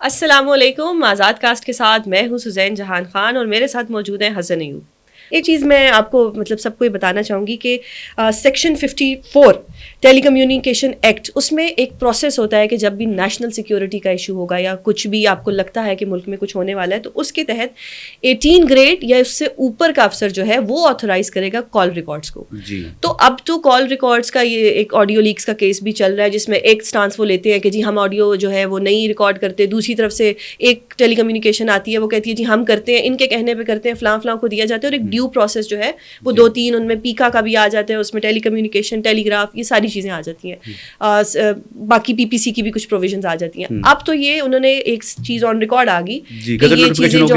السلام علیکم. آزاد کاسٹ کے ساتھ میں ہوں سزین جہان خان اور میرے ساتھ موجود ہیں حسن ایوب. ایک چیز میں آپ کو سب کو یہ بتانا چاہوں گی کہ سیکشن 54 ٹیلی کمیونیکیشن ایکٹ، اس میں ایک پروسیس ہوتا ہے کہ جب بھی نیشنل سیکیورٹی کا ایشو ہوگا یا کچھ بھی آپ کو لگتا ہے کہ ملک میں کچھ ہونے والا ہے تو اس کے تحت 18 گریڈ یا اس سے اوپر کا افسر جو ہے وہ آتھورائز کرے گا کال ریکارڈس کو. تو اب تو کال ریکارڈس کا یہ ایک آڈیو لیکس کا کیس بھی چل رہا ہے جس میں ایک سٹانس وہ لیتے ہیں کہ جی ہم آڈیو جو ہے وہ نہیں ریکارڈ کرتے، دوسری طرف سے ایک ٹیلی کمیونیکیشن آتی ہے وہ کہتی ہے جی ہم کرتے ہیں، ان کے کہنے پہ کرتے ہیں، فلاں فلاں کو دیا جاتا ہے. اور ایک ڈیو پروسیس جو ہے وہ 2-3 ان میں پیکا کا بھی آ جاتا ہے، اس میں ٹیلی کمیونیکیشن، ٹیلی گراف، یہ ساری چیزیں آ جاتی ہیں. باقی پی پی سی کی بھی کچھ پروویژنز آ جاتی ہیں. اب تو یہ انہوں نے ایک چیز آن ریکارڈ آ گئی کہ یہ چیزیں جو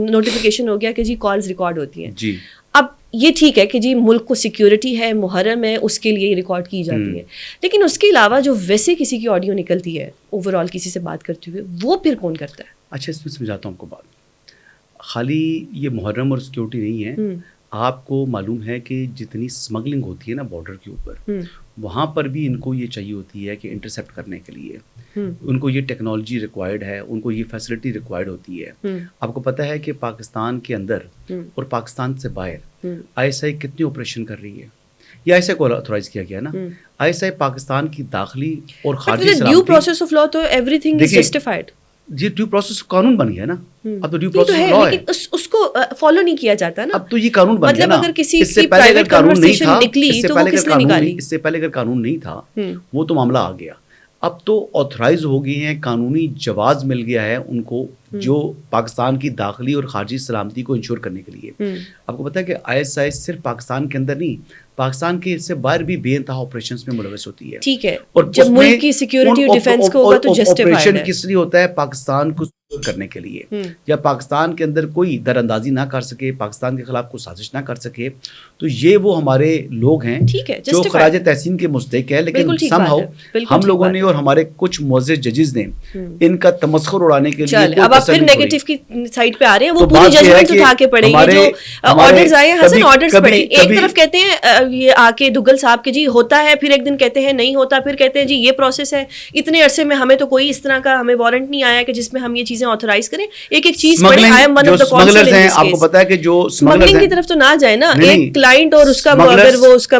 نوٹیفیکیشن ہو گیا کہ جی کالز ریکارڈ ہوتی ہیں. اب یہ ٹھیک ہے کہ جی ملک کو سیکیورٹی ہے، محرم ہے، اس کے لیے ریکارڈ کی جاتی ہے، لیکن اس کے علاوہ جو ویسے کسی کی آڈیو نکلتی ہے اوور آل کسی سے بات کرتے ہوئے، وہ پھر کون کرتا ہے؟ اچھا اس میں سمجھاتا ہوں آپ کو بات. خالی یہ محرم اور سیکیورٹی نہیں ہے، آپ کو معلوم ہے کہ جتنی اسمگلنگ ہوتی ہے نا بارڈر کے اوپر، وہاں پر بھی ان کو یہ چاہیے ہوتی ہے کہ انٹرسیپٹ کرنے کے لیے ان کو یہ ٹیکنالوجی ریکوائرڈ ہے، ان کو یہ فیسلٹی ریکوائرڈ ہوتی ہے. آپ کو پتہ ہے کہ پاکستان کے اندر اور پاکستان سے باہر آئی ایس آئی کتنی آپریشن کر رہی ہے؟ یہ آئی ایس آئی کو آتھورائز کیا گیا نا. آئی ایس آئی پاکستان کی داخلی اور خارجی ڈیو پروسیس آف لا تو ایوری تھنگ از جسٹیفائڈ. یہ ڈیو پروسیس قانون بن گیا نا. اب تو ڈیو پروسیس لا ہے لیکن اس کو فالو نہیں کیا جاتا نا. اب تو یہ قانون بن گیا نا. اگر کسی کی پرائیویٹ کنورسیشن نکلی تو وہ کس نے نکالی؟ اس سے پہلے اگر قانون نہیں تھا وہ تو معاملہ آ گیا. اب تو آتھورائز ہو گئی ہیں، قانونی جواز مل گیا ہے ان کو جو پاکستان کی داخلی اور خارجی سلامتی کو انشور کرنے کے لیے. آپ کو پتہ ہے کہ آئی ایس آئی صرف پاکستان کے اندر نہیں، پاکستان کے سے باہر بھی بے انتہا آپریشنز میں ملوث ہوتی ہے. ٹھیک ہے، اور جب ملک کی سیکیورٹی اور ڈیفنس کو ہوگا تو جسٹیفائڈ ہے. آپریشن کس لیے ہوتا ہے؟ پاکستان کو کرنے کے لیے. یا پاکستان کے اندر کوئی در اندازی نہ کر سکے، پاکستان کے خلاف کوئی سازش نہ کر سکے، تو یہ وہ ہمارے لوگ ہیں جو خراج تحسین کے مستحق ہے. لیکن سم ہاؤ ہم لوگوں نے اور ہمارے کچھ معزز ججز نے ان کا تمسخر اڑانے کے لیے اب آپ پھر نیگیٹو کی سائڈ پہ آ رہے ہیں. وہ پوری ججمنٹ اٹھا کے پڑھیں گے جو آرڈرز آئے ہیں. حسن آرڈرز پڑھیں. ایک طرف کہتے ہیں یہ آ کے دگل صاحب کے جی ہوتا ہے، پھر ایک دن کہتے ہیں نہیں ہوتا، پھر کہتے ہیں جی یہ پروسیس ہے. اتنے عرصے میں ہمیں تو کوئی اس طرح کا ہمیں وارنٹ نہیں آیا کہ جس میں ہم یہ چیزیں آتھورائز کریں. ایک ایک چیز پڑھیں. I am one of the council in this آپ کو پتہ ہے کہ جو اسمگلنگ کی طرف تو نہ جائے نا. ایک کلائنٹ اور اس کا اگر وہ اس کا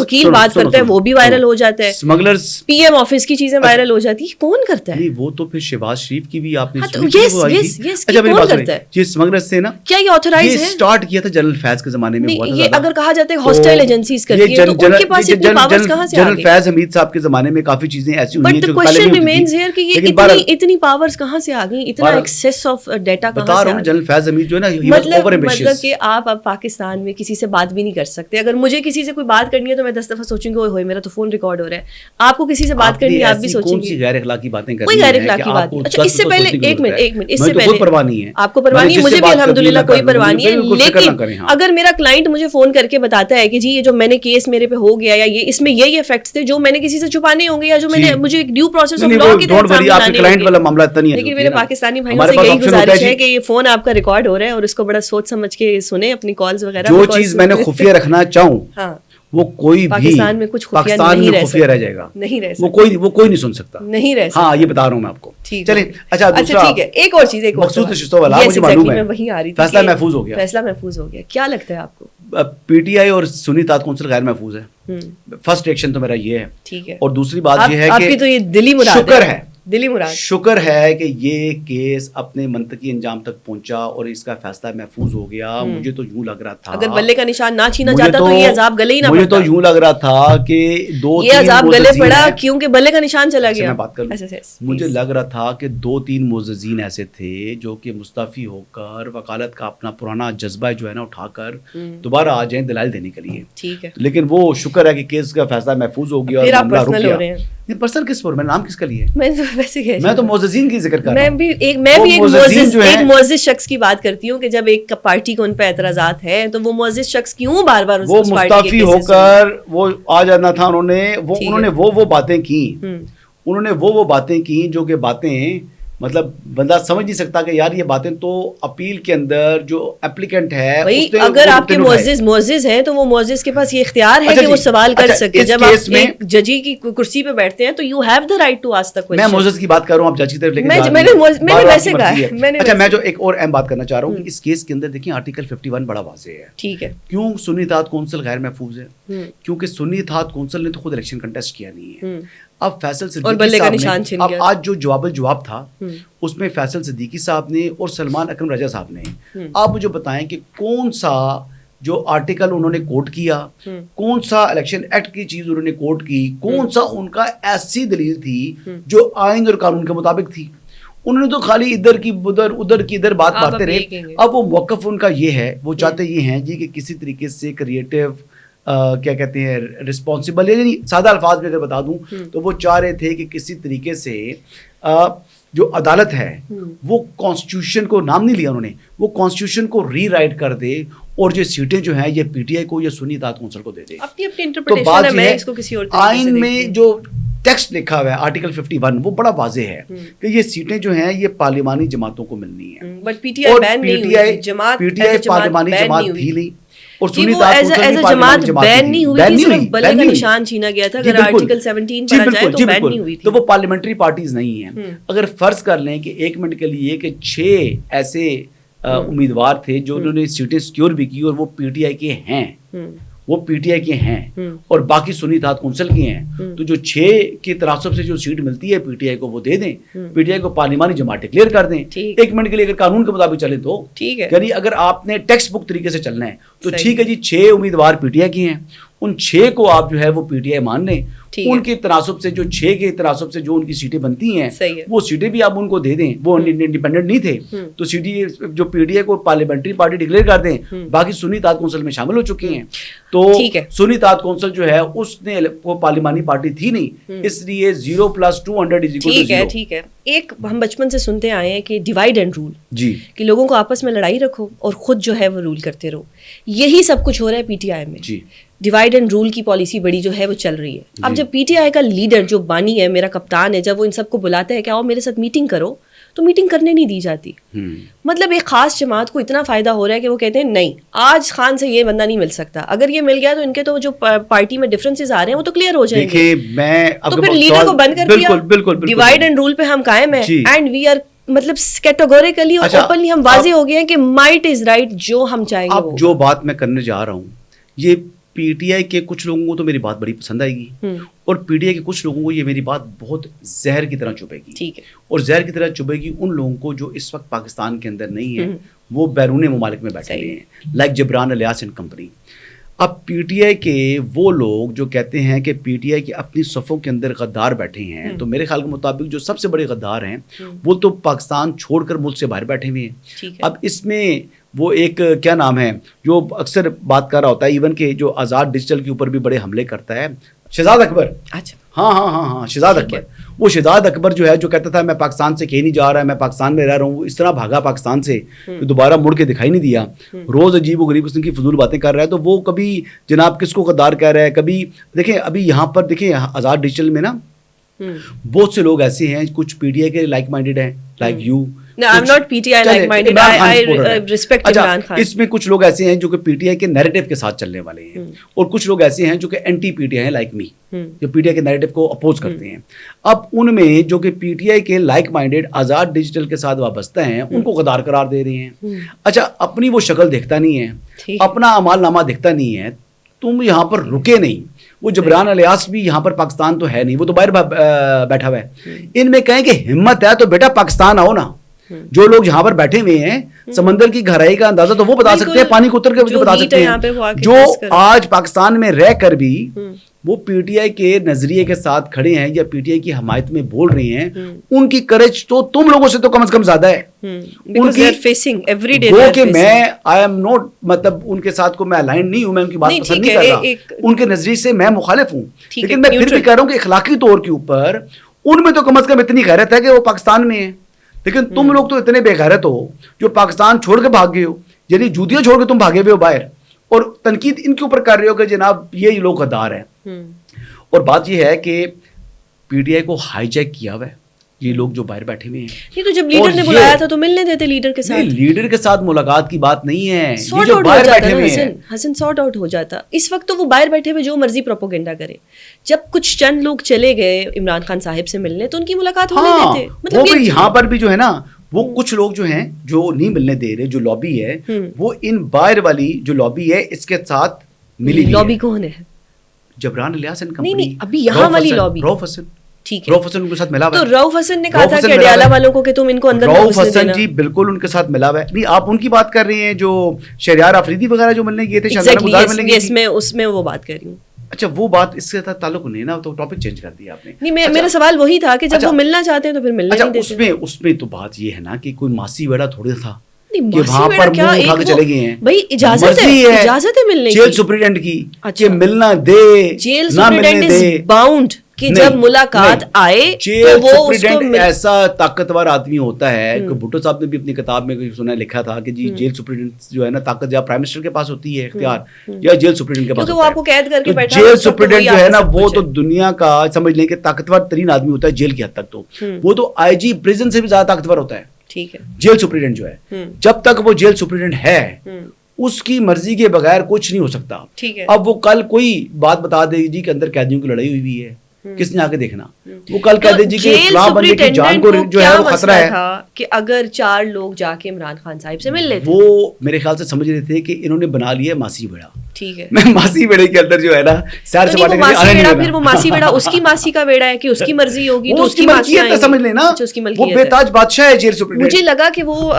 وکیل بات کرتا ہے وہ بھی وائرل ہو جاتا ہے. اسمگلرز پی ایم آفس کی چیزیں وائرل ہو جاتی ہے. کون کرتا ہے وہ؟ تو پھر شہباز شریف کی بھی آپ نے یہ اسمگلرز سے نا، کیا یہ آتھورائز ہے؟ اسٹارٹ کیا تھا جنرل فیض کے زمانے میں. یہ اگر کہا جاتا ہے ہاسٹائل ایجنسیز کرتی ہیں تو ان کے پاس اتنی پاورز کہاں سے آ گئی؟ جنرل فیض حمید صاحب کے زمانے میں کافی چیزیں ایسی ہوئی ہیں جو پہلے نہیں ہوتی تھیں. یہ اتنی پاورز کہاں سے آ گئیں؟ اتنا ایکسیس آف ڈیٹا کہاں سے آ گیا؟ جنرل فیض حمید جو ہے نا مطلب کہ آپ اب پاکستان میں کسی سے بات بھی نہیں کر سکتے. اگر مجھے کسی سے کوئی بات کرنی ہے تو میں 10 دفعہ سوچوں گی اوئے میرا تو فون ریکارڈ ہو رہا ہے. آپ کو کسی سے بات کرنی ہے آپ بھی سوچیں گے غیر اخلاقی باتیں کرنی کوئی غیر اخلاقی بات نہیں. اچھا اس سے پہلے ایک منٹ اس سے پہلے پرواہ نہیں ہے آپ کو پرواہ نہیں، مجھے بھی الحمدللہ کوئی پرواہ نہیں ہے. لیکن اگر میرا کلائنٹ مجھے فون کر کے بتاتا ہے کہ جی یہ جو میں نے کیس میرے پہ ہو گیا یا یہ اس میں یہ افیکٹس تھے جو میں نے کسی سے چھپانے ہوں گے یا جو میں نے مجھے ڈیو پروسیس آف لا کے تحت سامنے لانے ہوں گے. لیکن میرے پاکستانی بھائیوں سے یہی گزارش ہے کہ یہ فون آپ کا ریکارڈ ہو رہا ہے اور اس کو بڑا سوچ سمجھ کے سنیں اپنی کالز وغیرہ. جو چیز میں نے خفیہ رکھنا چاہوں وہ کوئی بھی پاکستان میں کچھ خفیہ رہ جائے گا، نہیں رہ سکتا، وہ کوئی نہیں سن سکتا، نہیں رہ سکتا. ہاں یہ بتا رہا ہوں میں آپ کو. چلیں اچھا ٹھیک ہے. ایک اور چیز، ایک مخصوص نشستوں والا مجھے معلوم ہے وہی آ رہی تھی. فیصلہ محفوظ ہو گیا. فیصلہ محفوظ ہو گیا. کیا لگتا ہے آپ کو؟ پی ٹی آئی اور سنی اتحاد کونسل غیر محفوظ ہے. فرسٹ ریئیکشن تو میرا یہ ہے. ٹھیک ہے. اور دوسری بات یہ ہے آپ کی تو یہ دلی مراد شکر ہے، دلی مراد شکر ہے کہ یہ کیس اپنے منطقی انجام تک پہنچا اور اس کا فیصلہ محفوظ ہو گیا. مجھے تو یوں لگ رہا تھا اگر بلے کا نشان نہ چھینا جاتا تو یہ عذاب گلے ہی نہ پڑتا. مجھے تو یوں لگ رہا تھا کہ یہ عذاب گلے پڑا کیونکہ بلے کا نشان چلا گیا. میں بات کروں، مجھے لگ رہا تھا کہ 2-3 معززین ایسے تھے جو کہ مستعفی ہو کر وکالت کا اپنا پرانا جذبہ جو ہے نا اٹھا کر دوبارہ آ جائیں دلائل دینے کے لیے. ٹھیک ہے. لیکن وہ شکر ہے کہ کیس کا فیصلہ محفوظ ہو گیا اور معاملہ رک گیا. نہیں پرسنل کس پر، میں نام کس کا لیے؟ میں تو معززین کی ذکر کر رہا ہوں. میں بھی ایک معزز شخص کی بات کرتی ہوں کہ جب ایک پارٹی کو ان پہ اعتراضات ہیں تو وہ معزز شخص کیوں بار بار وہ مستعفی ہو کر وہ آ جانا تھا. انہوں نے وہ باتیں کی، انہوں نے وہ باتیں کی جو کہ باتیں مطلب بندہ سمجھ نہیں سکتا کہ یار یہ باتیں تو اپیل کے اندر جو اپلیکنٹ ہے اگر آپ کے معزز ہیں تو وہ معزز کے پاس یہ اختیار ہے کہ وہ سوال کر سکتے. جب آپ ایک ججی کی کرسی پہ بیٹھتے ہیں تو you have the right to ask the question. میں معزز کی بات کر رہا ہوں, آپ جج کی طرف لے کے میں نے ویسے کہا. اچھا میں جو ایک اور اہم بات کرنا چاہ رہا ہوں کہ اس کیس کے اندر دیکھیں آرٹیکل 51 بڑا واضح ہے. ٹھیک ہے. کیوں سنی اطاعت کونسل غیر محفوظ ہے؟ کیونکہ سنی اطاعت کونسل نے تو خود الیکشن کنٹیسٹ کیا نہیں ہے. اب فیصل صدیقی صاحب نے, اب آج جو جواب تھا اس میں فیصل صدیقی صاحب نے اور سلمان اکرم رجا صاحب نے, آپ مجھے بتائیں کہ کون سا جو آرٹیکل انہوں نے کوٹ کیا, کون سا الیکشن ایکٹ کی چیز انہوں نے کوٹ کی, کون سا ان کا ایسی دلیل تھی جو آئین اور قانون کے مطابق تھی. انہوں نے تو خالی ادھر کی ادھر کی ادھر بات مارتے رہے. اب وہ موقف ان کا یہ ہے, وہ چاہتے یہ ہیں جی کہ کسی طریقے سے کریٹو کیا کہتے ہیں رسپانسبل, یعنی سادہ الفاظ میں اگر بتا دوں تو وہ چاہ رہے تھے کہ کسی طریقے سے جو عدالت ہے وہ کانسٹیٹیوشن کو نام نہیں لیا انہوں نے, وہ کانسٹیٹیوشن کو ری رائٹ کر دے اور یہ سیٹیں جو ہیں یہ پی ٹی آئی کو یا سنی اطاعت کونسل کو دے دے. تو بات یہ ہے آئین میں جو ٹیکسٹ لکھا ہوا ہے آرٹیکل 51 وہ بڑا واضح ہے کہ یہ سیٹیں جو ہیں یہ پارلیمانی جماعتوں کو ملنی ہیں. بٹ پی ٹی آئی پارلیمانی جماعت تھی نہیں, اور سنی جماعت بین نہیں ہوئی تھی, صرف بلے کا نشان چھینا گیا تھا. اگر آرٹیکل 17 پڑھا جائے تو بین نہیں ہوئی تھی. تو وہ پارلیمنٹری پارٹیز نہیں ہیں. اگر فرض کر لیں کہ ایک منٹ کے لیے کہ 6 ایسے امیدوار تھے جو انہوں نے سیٹیں سیکیور بھی کی اور وہ پی ٹی آئی کے ہیں, وہ پی ٹی آئی کے ہیں اور باقی سنی اطاعت کونسل کے ہیں, تو جو 6 کے تناسب سے جو سیٹ ملتی ہے پی ٹی آئی کو وہ دے دیں, پی ٹی آئی کو پارلیمانی جماعت ڈکلیئر کر دیں. ایک منٹ کے لیے اگر قانون کے مطابق چلے تو ٹھیک ہے, یعنی اگر آپ نے ٹیکسٹ بک طریقے سے چلنا ہے تو ٹھیک ہے جی 6 امیدوار پی ٹی آئی کے ہیں, ان 6 کو آپ جو ہے وہ پی ٹی آئی مان لیں, ان کے تناسب سے جو 6 کے تناسب سے جو ان کی سیٹیں بنتی ہیں وہ سیٹیں بھی آپ ان کو دے دیں. وہ انڈیپینڈنٹ نہیں تھے تو سیٹیں جو پی ٹی آئی کو پارلیمنٹری پارٹی ڈکلیئر کر دیں, باقی سنی اطاعت کونسل میں شامل ہو چکی ہیں. تو سنی اطاعت کونسل جو ہے اس نے وہ پارلیمانی پارٹی تھی نہیں, اس لیے 0+200 ٹھیک ہے. ایک ہم بچپن سے سنتے آئے ہیں کہ ڈیوائڈ اینڈ رول, جی کہ لوگوں کو آپس میں لڑائی رکھو اور خود جو ہے وہ رول کرتے رہو. یہی سب کچھ ہو رہا ہے پی ٹی آئی میں. جی ڈیوائڈ اینڈ رول کی پالیسی بڑی جو ہے وہ چل رہی ہے. اب جب پی ٹی آئی کا لیڈر جو بانی ہے, میرا کپتان ہے, جب وہ ان سب کو بلاتا ہے کہ آؤ میرے ساتھ میٹنگ کرو, تو میٹنگ کرنے نہیں دی جاتی. مطلب ایک خاص جماعت کو اتنا فائدہ ہو رہا ہے کہ وہ کہتے ہیں نہیں آج خان سے یہ بندہ نہیں مل سکتا, اگر یہ مل گیا تو ان کے تو جو پارٹی میں ڈفرینسز آ رہے ہیں وہ تو کلیئر ہو جائیں گے. تو پھر لیڈر کو بند کر دیا, ڈیوائڈ اینڈ رول پہ ہم قائم ہیں, اینڈ وی آر مطلب کیٹیگوریکلی اور اوپنلی ہم واضح ہو گئے ہیں کہ مائٹ از رائٹ, جو ہم چاہیں گے. اب جو بات میں کرنے جا رہا ہوں, یہ پی ٹی آئی کے کچھ لوگوں کو تو میری بات بڑی پسند آئے گی اور پی ٹی آئی کے کچھ لوگوں کو یہ میری بات بہت زہر کی طرح چبھے گی. ٹھیک ہے. اور زہر کی طرح چبھے گی ان لوگوں کو جو اس وقت پاکستان کے اندر نہیں ہے, وہ بیرون ممالک میں بیٹھے ہوئے ہیں, like Jibran Ilyas and company. اب پی ٹی آئی کے وہ لوگ جو کہتے ہیں کہ پی ٹی آئی کی اپنی صفوں کے اندر غدار بیٹھے ہیں, تو میرے خیال کے مطابق جو سب سے بڑے غدار ہیں وہ تو پاکستان چھوڑ کر ملک سے باہر بیٹھے ہوئے ہیں. اب اس میں وہ ایک کیا نام ہے جو اکثر بات کر رہا ہوتا ہے, ایون کہ جو آزاد ڈیجیٹل کے اوپر بھی بڑے حملے کرتا ہے, شہزاد اکبر. اچھا ہاں شہزاد اکبر. وہ شہزاد اکبر جو ہے جو کہتا تھا میں پاکستان سے کہیں نہیں جا رہا, میں پاکستان میں رہ رہا ہوں, وہ اس طرح بھاگا پاکستان سے کہ دوبارہ مڑ کے دکھائی نہیں دیا. روز عجیب و غریب قسم کی فضول باتیں کر رہا ہے. تو وہ کبھی جناب کس کو غدار کہہ رہا ہے, کبھی دیکھیں ابھی یہاں پر دیکھیں آزاد ڈیجیٹل میں نا بہت سے لوگ ایسے ہیں, کچھ پی ٹی آئی کے لائک مائنڈیڈ ہیں, like you. No, I'm not PTI like-minded. I respect Imran Khan. اس میں کچھ لوگ ایسے ہیں جو کہ پی ٹی آئی کے نیریٹو کے ساتھ چلنے والے ہیں, اور کچھ لوگ ایسے ہیں جو کہ اینٹی پی ٹی آئی ہیں, لائک می, جو پی ٹی آئی کے نیریٹو کو اپوز کرتے ہیں. اب ان میں جو کہ پی ٹی آئی کے لائک مائنڈیڈ آزاد ڈیجیٹل کے ساتھ وابستہ ہیں, ان کو غدار قرار دے رہے ہیں. اچھا اپنی وہ شکل دیکھتا نہیں ہے, اپنا اعمال نامہ دیکھتا نہیں ہے, تم یہاں پر رکے نہیں. وہ جبران الیاس بھی یہاں پر پاکستان تو ہے نہیں, وہ تو باہر بیٹھا ہوا ہے. ان میں کہیں کہ ہمت ہے تو بیٹا پاکستان آؤ نا. جو لوگ یہاں پر بیٹھے ہوئے ہیں, سمندر کی گہرائی کا اندازہ تو وہ بتا سکتے ہیں, پانی کو اتر کے بتا سکتے ہیں. جو آج پاکستان میں رہ کر بھی وہ پی ٹی آئی کے نظریے کے ساتھ کھڑے ہیں یا پی ٹی آئی کی حمایت میں بول رہے ہیں, ان کی کریج تو تم لوگوں سے تو کم از کم زیادہ ہے. ان کی وہ کہ میں آئی ایم نوٹ, مطلب ان کے ساتھ کو میں الائن نہیں ہوں, میں ان کی بات پسند نہیں کر رہا, ان کے نظریے سے میں مخالف ہوں, لیکن میں پھر بھی کہہ رہا ہوں کہ اخلاقی طور کے اوپر ان میں تو کم از کم اتنی غیرت ہے کہ وہ پاکستان میں ہے. لیکن تم لوگ تو اتنے بے غیرت ہو جو پاکستان چھوڑ کے بھاگ گئے ہو, یعنی جوتیاں چھوڑ کے تم بھاگے ہوئے ہو باہر, اور تنقید ان کے اوپر کر رہے ہو کہ جناب یہ لوگ غدار ہیں. اور بات یہ ہے کہ پی ٹی آئی کو ہائی جیک کیا ہوا ہے, یہ لوگ جو باہر بیٹھے ہوئے ہیں. نہیں تو جب لیڈر نے بلایا تھا تو ملنے دیتے لیڈر کے ساتھ. لیڈر کے ساتھ ملاقات کی بات نہیں ہے, سارٹ آؤٹ ہو جاتا. حسن سارٹ آؤٹ ہو جاتا. اس وقت تو وہ باہر بیٹھے ہوئے جو مرضی پروپیگنڈا کرے. جب کچھ چند لوگ چلے گئے عمران خان صاحب سے ملنے تو ان کی ملاقات ہونے دیتے. مطلب یہاں پر بھی جو ہے نا وہ کچھ لوگ جو ہیں جو نہیں ملنے دے رہے, جو لابی ہے وہ ان باہر والی جو لابی ہے اس کے ساتھ ملی. لابی کون ہے؟ Jibran Ilyas and company. نہیں ابھی یہاں والی لابی روف حسن. ٹھیک ہے, روف حسن ان کے ساتھ ملا ہوا ہے. تو روف حسن نے کہا تھا کہ اڈیالہ والوں کو کہ تم ان کو اندر نہ روف حسن جی بالکل ان کے ساتھ ملا ہوا ہے. نہیں آپ ان کی بات کر رہے ہیں جو شہریار آفریدی وغیرہ جو ملنے گئے تھے, شہزادہ مزار ملنے گئے تھے. اس میں وہ بات کر رہی ہوں. اچھا وہ بات اس کے ساتھ تعلق نہیں نا, تو ٹاپک چینج کر دیا آپ نے. نہیں میرا سوال وہی تھا کہ جب وہ ملنا چاہتے ہیں تو پھر ملنے نہیں دیتے. اس میں تو بات یہ ہے نا کہ کوئی ماسی ویڑا تھوڑی تھا کہ وہاں پر منہ اٹھا کے چلے گئے ہیں. بھائی اجازت ہے ملنے کی جیل سپرنٹینڈنٹ کی کہ ملنا دے جیل نہ ملنے دے. باؤنڈ کہ جب ملاقات آئے جیل سپرنٹینڈنٹ ایسا طاقتور آدمی ہوتا ہے کہ بھٹو صاحب نے بھی اپنی کتاب میں سنا لکھا تھا کہ جی جیل سپرنٹینڈنٹ جو ہے نا طاقت یا پرائم منسٹر کے پاس ہوتی ہے اختیار یا جیل سپرنٹینڈنٹ کے پاس ہوتا ہے. وہ آپ کو قید کر کے بیٹھا جیل سپرنٹینڈنٹ جو ہے نا وہ تو دنیا کا سمجھ لیں کہ طاقتور ترین آدمی ہوتا ہے جیل کی حد تک. تو وہ تو آئی جی پریزن سے بھی زیادہ طاقتور ہوتا ہے. ٹھیک ہے, جیل سپرنٹینڈنٹ جو ہے جب تک وہ جیل سپرنٹینڈنٹ ہے اس کی مرضی کے بغیر کچھ نہیں ہو سکتا. اب وہ کل کوئی بات بتا دے جی کہ اندر قیدیوں کی لڑائی ہوئی ہے, کس نے آ کے دیکھنا. وہ کل کہہ دے جی کہ فلاں بندے کی جان کو جو ہے وہ خطرہ ہے کہ اگر 4 لوگ جا کے عمران خان صاحب سے مل لیتے. وہ میرے خیال سے سمجھ رہے تھے کہ انہوں نے بنا لیا ماسی بیڑا. ٹھیک ہے, میں ماسی بیڑے کے اندر جو ہے نا سیر سے پھر وہ ماسی بیڑا اس کی ماسی کا بیڑا ہے کہ اس کی مرضی ہوگی تو اس کی ملکیت ہے, سمجھ لینا وہ بے تاج بادشاہ ہے جیل سپرنٹینڈنٹ. مجھے لگا کہ وہ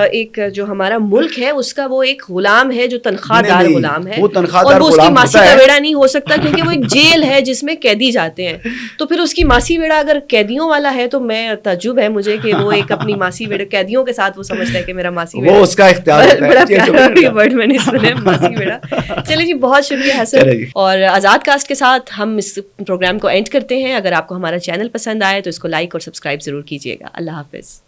ایک جو ہمارا ملک ہے اس کا وہ ایک غلام ہے جو تنخواہ دار غلام ہے, اور وہ اس کی ماسی کا بیڑا نہیں ہو سکتا کیونکہ وہ ایک جیل ہے جس میں قیدی جاتے ہیں. تو پھر اس کی ماسی بیڑا اگر قیدیوں والا ہے تو میں تعجب ہے مجھے کہ وہ ایک اپنی ماسی بیڑا قیدیوں کے ساتھ وہ سمجھتا ہے کہ میرا ماسی بیڑا, وہ اس کا اختیار ہے. بڑا پیارا ورڈ میں نے سنا ماسی بیڑا. چلے جی بہت شکریہ حسن. اور آزاد کاسٹ کے ساتھ ہم اس پروگرام کو اینڈ کرتے ہیں. اگر آپ کو ہمارا چینل پسند آئے تو اس کو لائک اور سبسکرائب ضرور کیجیے گا. اللہ حافظ.